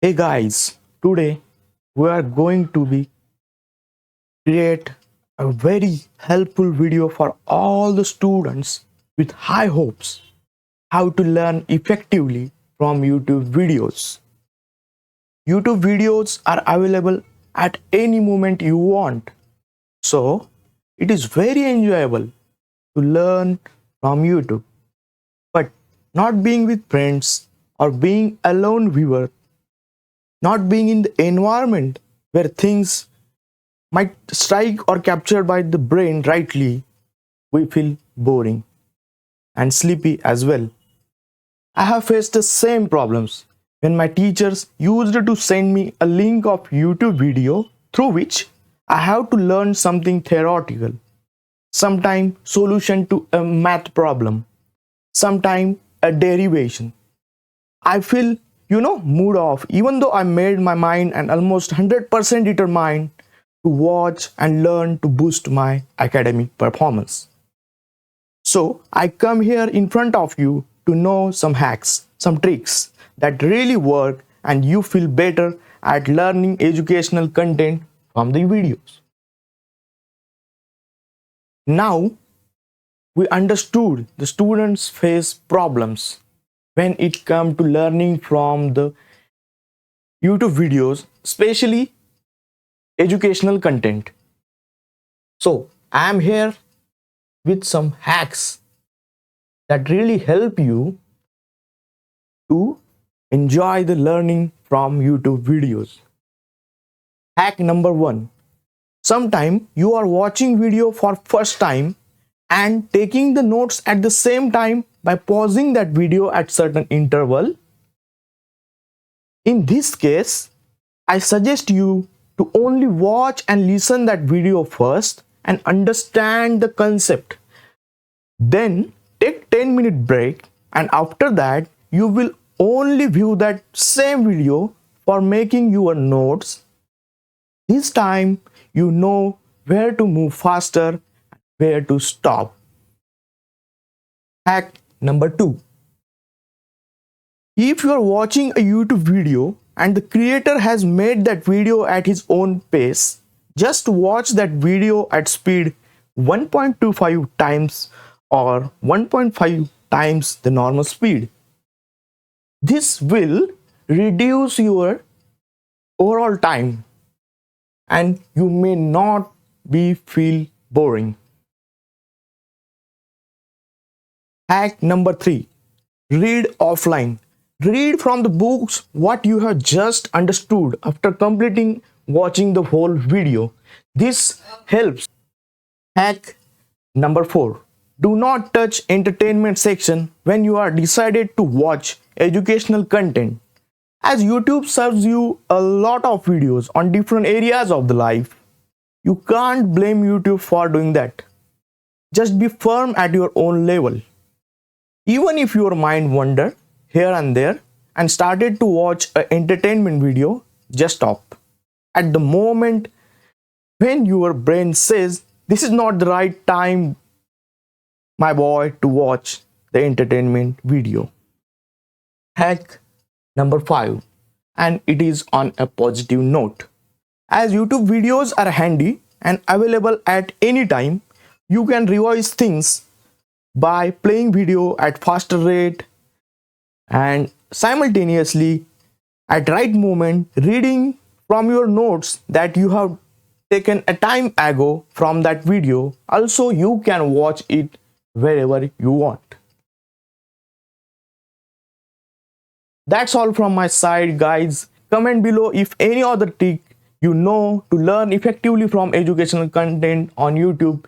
Hey guys, today we are going to be create a very helpful video for all the students with high hopes how to learn effectively from YouTube videos. YouTube videos are available at any moment you want. So, it is very enjoyable to learn from YouTube. But not being with friends or being alone viewer, not being in the environment where things might strike or captured by the brain rightly, we feel boring and sleepy as well. I have faced the same problems when my teachers used to send me a link of YouTube video through which I have to learn something theoretical, sometime solution to a math problem, sometime a derivation. I feel, mood off even though I made my mind and almost 100% determined to watch and learn to boost my academic performance. So, I come here in front of you to know some hacks, some tricks that really work and you feel better at learning educational content from the videos. Now, we understood the students face problems when it comes to learning from the YouTube videos, especially educational content. So, I am here with some hacks that really help you to enjoy the learning from YouTube videos. Hack number 1. Sometime you are watching video for first time and taking the notes at the same time by pausing that video at certain interval. In this case, I suggest you to only watch and listen that video first and understand the concept. Then take 10-minute break and after that you will only view that same video for making your notes. This time you know where to move faster, where to stop. Hack number 2. If you are watching a YouTube video and the creator has made that video at his own pace, just watch that video at speed 1.25 times or 1.5 times the normal speed. This will reduce your overall time and you may not be feel boring. Hack number 3. Read offline. Read from the books what you have just understood after completing watching the whole video. This helps. Hack number 4. Do not touch entertainment section when you are decided to watch educational content. As YouTube serves you a lot of videos on different areas of the life, you can't blame YouTube for doing that. Just be firm at your own level. Even if your mind wandered here and there and started to watch an entertainment video, just stop. At the moment when your brain says this is not the right time, my boy, to watch the entertainment video. Hack number 5, and it is on a positive note. As YouTube videos are handy and available at any time, you can revise things by playing video at faster rate and simultaneously at right moment reading from your notes that you have taken a time ago from that video. Also, you can watch it wherever you want. That's all from my side, guys. Comment below if any other trick you know to learn effectively from educational content on YouTube.